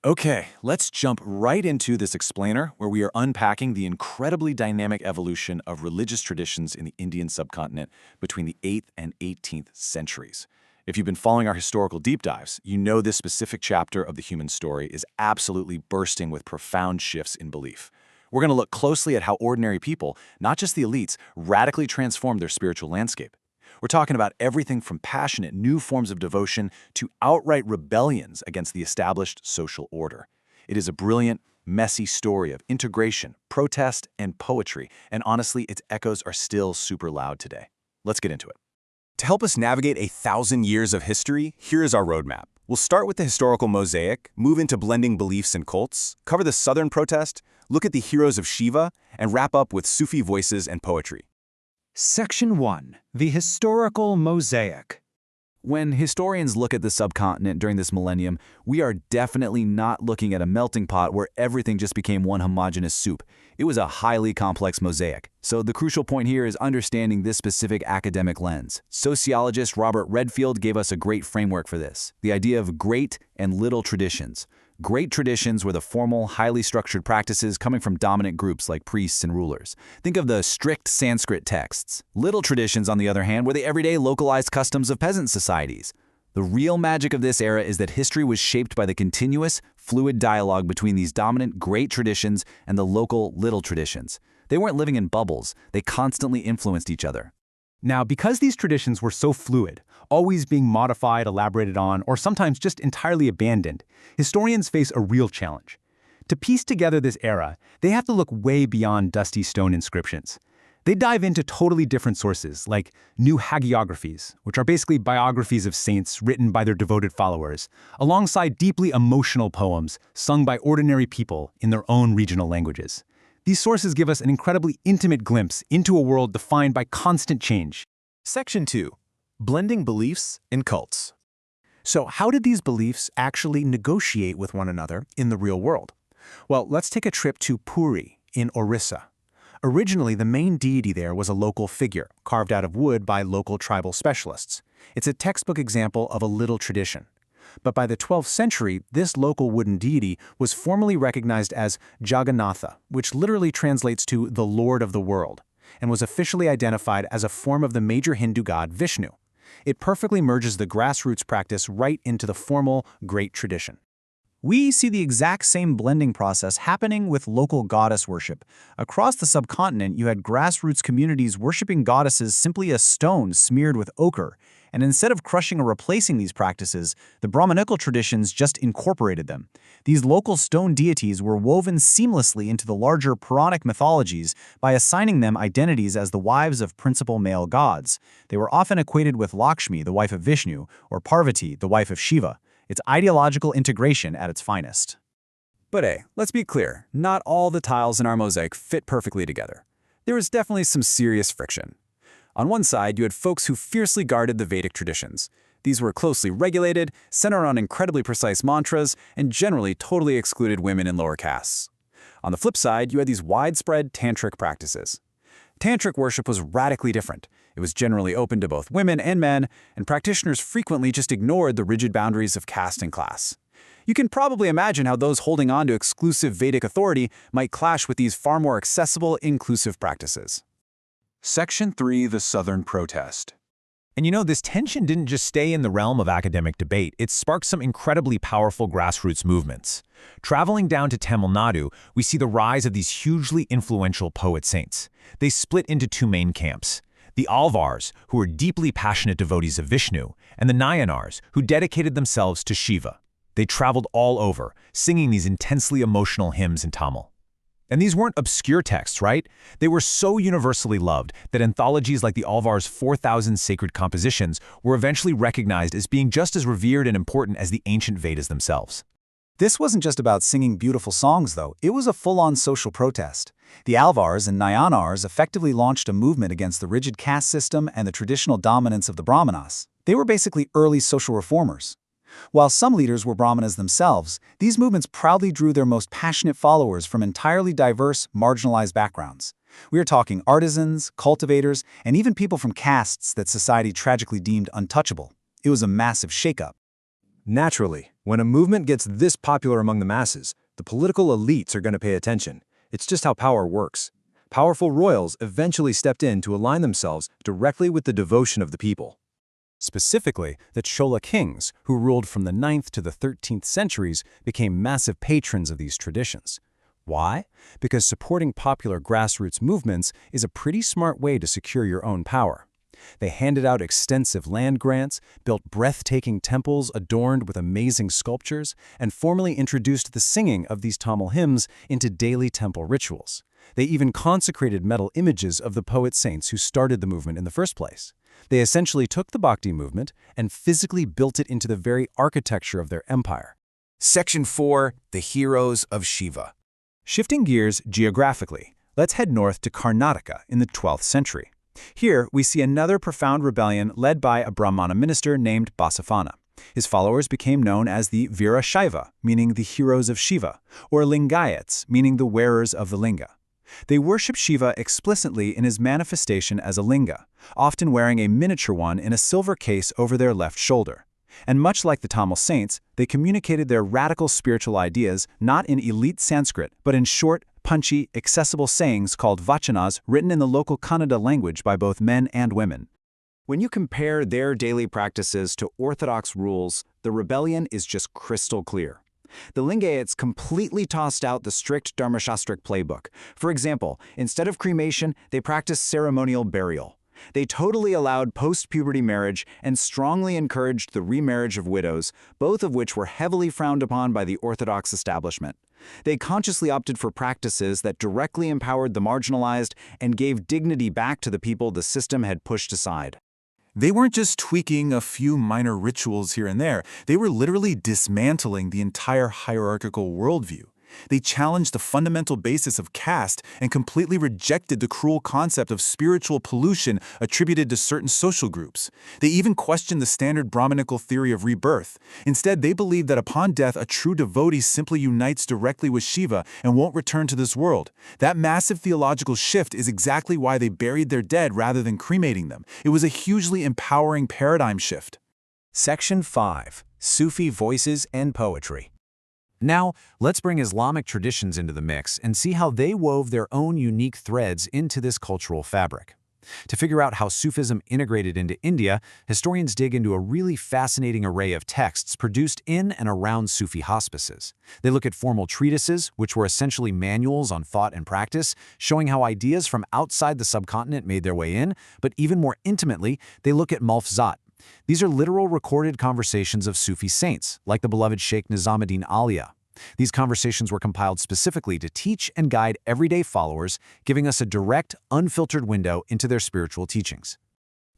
Okay, let's jump right into this explainer where we are unpacking the incredibly dynamic evolution of religious traditions in the Indian subcontinent between the 8th and 18th centuries. If you've been following our historical deep dives, you know this specific chapter of the human story is absolutely bursting with profound shifts in belief. We're going to look closely at how ordinary people, not just the elites, radically transformed their spiritual landscape. We're talking about everything from passionate new forms of devotion to outright rebellions against the established social order. It is a brilliant, messy story of integration, protest, and poetry, and honestly, its echoes are still super loud today. Let's get into it. To help us navigate 1,000 years of history, here is our roadmap. We'll start with the historical mosaic, move into blending beliefs and cults, cover the southern protest, look at the heroes of Shiva, and wrap up with Sufi voices and poetry. Section 1. The Historical Mosaic. When historians look at the subcontinent during this millennium, we are definitely not looking at a melting pot where everything just became one homogeneous soup. It was a highly complex mosaic. So the crucial point here is understanding this specific academic lens. Sociologist Robert Redfield gave us a great framework for this, the idea of great and little traditions. Great traditions were the formal, highly structured practices coming from dominant groups like priests and rulers. Think of the strict Sanskrit texts. Little traditions, on the other hand, were the everyday localized customs of peasant societies. The real magic of this era is that history was shaped by the continuous, fluid dialogue between these dominant great traditions and the local little traditions. They weren't living in bubbles. They constantly influenced each other. Now, because these traditions were so fluid, always being modified, elaborated on, or sometimes just entirely abandoned, historians face a real challenge. To piece together this era, they have to look way beyond dusty stone inscriptions. They dive into totally different sources, like new hagiographies, which are basically biographies of saints written by their devoted followers, alongside deeply emotional poems sung by ordinary people in their own regional languages. These sources give us an incredibly intimate glimpse into a world defined by constant change. Section 2. Blending beliefs and cults. So how did these beliefs actually negotiate with one another in the real world? Well, let's take a trip to Puri in Orissa. Originally, the main deity there was a local figure, carved out of wood by local tribal specialists. It's a textbook example of a little tradition. But by the 12th century, this local wooden deity was formally recognized as Jagannatha, which literally translates to the Lord of the World, and was officially identified as a form of the major Hindu god Vishnu. It perfectly merges the grassroots practice right into the formal, great tradition. We see the exact same blending process happening with local goddess worship. Across the subcontinent, you had grassroots communities worshiping goddesses simply as stone smeared with ochre, and instead of crushing or replacing these practices, the Brahmanical traditions just incorporated them. These local stone deities were woven seamlessly into the larger Puranic mythologies by assigning them identities as the wives of principal male gods. They were often equated with Lakshmi, the wife of Vishnu, or Parvati, the wife of Shiva. It's ideological integration at its finest. But hey, let's be clear, not all the tiles in our mosaic fit perfectly together. There was definitely some serious friction. On one side, you had folks who fiercely guarded the Vedic traditions. These were closely regulated, centered on incredibly precise mantras, and generally totally excluded women in lower castes. On the flip side, you had these widespread tantric practices. Tantric worship was radically different. It was generally open to both women and men, and practitioners frequently just ignored the rigid boundaries of caste and class. You can probably imagine how those holding on to exclusive Vedic authority might clash with these far more accessible, inclusive practices. Section 3. The Southern Protest. And you know, this tension didn't just stay in the realm of academic debate. It sparked some incredibly powerful grassroots movements. Traveling down to Tamil Nadu, we see the rise of these hugely influential poet-saints. They split into two main camps: the Alvars, who were deeply passionate devotees of Vishnu, and the Nayanars, who dedicated themselves to Shiva. They traveled all over, singing these intensely emotional hymns in Tamil. And these weren't obscure texts, right? They were so universally loved that anthologies like the Alvars' 4,000 sacred compositions were eventually recognized as being just as revered and important as the ancient Vedas themselves. This wasn't just about singing beautiful songs, though. It was a full-on social protest. The Alvars and Nayanars effectively launched a movement against the rigid caste system and the traditional dominance of the Brahmanas. They were basically early social reformers. While some leaders were Brahmanas themselves, these movements proudly drew their most passionate followers from entirely diverse, marginalized backgrounds. We are talking artisans, cultivators, and even people from castes that society tragically deemed untouchable. It was a massive shakeup. Naturally, when a movement gets this popular among the masses, the political elites are going to pay attention. It's just how power works. Powerful royals eventually stepped in to align themselves directly with the devotion of the people. Specifically, the Chola kings, who ruled from the 9th to the 13th centuries, became massive patrons of these traditions. Why? Because supporting popular grassroots movements is a pretty smart way to secure your own power. They handed out extensive land grants, built breathtaking temples adorned with amazing sculptures, and formally introduced the singing of these Tamil hymns into daily temple rituals. They even consecrated metal images of the poet saints who started the movement in the first place. They essentially took the Bhakti movement and physically built it into the very architecture of their empire. Section 4. The Heroes of Shiva. Shifting gears geographically, let's head north to Karnataka in the 12th century. Here, we see another profound rebellion led by a Brahmana minister named Basavana. His followers became known as the Veera Shaiva, meaning the heroes of Shiva, or Lingayats, meaning the wearers of the linga. They worship Shiva explicitly in his manifestation as a linga, often wearing a miniature one in a silver case over their left shoulder. And much like the Tamil saints, they communicated their radical spiritual ideas not in elite Sanskrit, but in short, punchy, accessible sayings called vachanas written in the local Kannada language by both men and women. When you compare their daily practices to orthodox rules, the rebellion is just crystal clear. The Lingayats completely tossed out the strict Dharmashastric playbook. For example, instead of cremation, they practiced ceremonial burial. They totally allowed post-puberty marriage and strongly encouraged the remarriage of widows, both of which were heavily frowned upon by the Orthodox establishment. They consciously opted for practices that directly empowered the marginalized and gave dignity back to the people the system had pushed aside. They weren't just tweaking a few minor rituals here and there. They were literally dismantling the entire hierarchical worldview. They challenged the fundamental basis of caste and completely rejected the cruel concept of spiritual pollution attributed to certain social groups. They even questioned the standard Brahminical theory of rebirth. Instead, they believed that upon death, a true devotee simply unites directly with Shiva and won't return to this world. That massive theological shift is exactly why they buried their dead rather than cremating them. It was a hugely empowering paradigm shift. Section 5. Sufi Voices and Poetry. Now, let's bring Islamic traditions into the mix and see how they wove their own unique threads into this cultural fabric. To figure out how Sufism integrated into India, historians dig into a really fascinating array of texts produced in and around Sufi hospices. They look at formal treatises, which were essentially manuals on thought and practice, showing how ideas from outside the subcontinent made their way in, but even more intimately, they look at malfzat. These are literal recorded conversations of Sufi saints, like the beloved Sheikh Nizamuddin Auliya. These conversations were compiled specifically to teach and guide everyday followers, giving us a direct, unfiltered window into their spiritual teachings.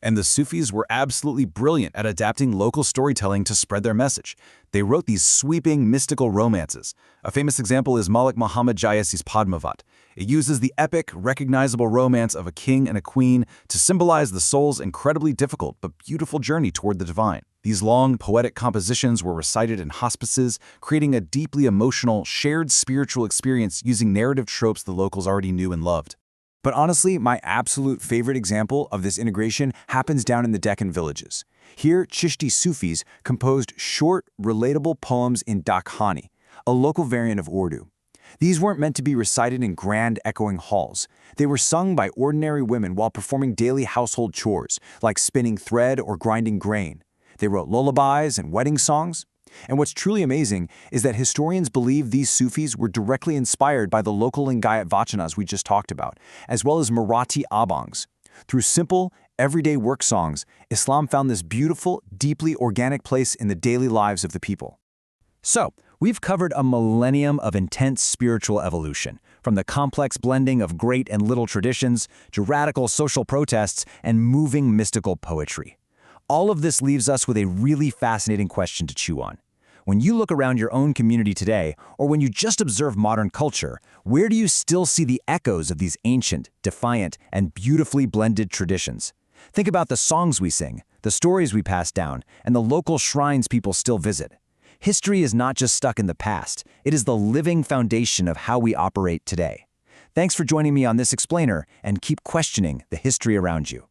And the Sufis were absolutely brilliant at adapting local storytelling to spread their message. They wrote these sweeping, mystical romances. A famous example is Malik Muhammad Jayasi's Padmavat. It uses the epic, recognizable romance of a king and a queen to symbolize the soul's incredibly difficult but beautiful journey toward the divine. These long, poetic compositions were recited in hospices, creating a deeply emotional, shared spiritual experience using narrative tropes the locals already knew and loved. But honestly, my absolute favorite example of this integration happens down in the Deccan villages. Here, Chishti Sufis composed short, relatable poems in Dakhani, a local variant of Urdu. These weren't meant to be recited in grand, echoing halls. They were sung by ordinary women while performing daily household chores, like spinning thread or grinding grain. They wrote lullabies and wedding songs. And what's truly amazing is that historians believe these Sufis were directly inspired by the local Lingayat vachanas we just talked about, as well as Marathi abhangs. Through simple, everyday work songs, Islam found this beautiful, deeply organic place in the daily lives of the people. So, we've covered a millennium of intense spiritual evolution, from the complex blending of great and little traditions to radical social protests and moving mystical poetry. All of this leaves us with a really fascinating question to chew on. When you look around your own community today, or when you just observe modern culture, where do you still see the echoes of these ancient, defiant, and beautifully blended traditions? Think about the songs we sing, the stories we pass down, and the local shrines people still visit. History is not just stuck in the past, it is the living foundation of how we operate today. Thanks for joining me on this explainer, and keep questioning the history around you.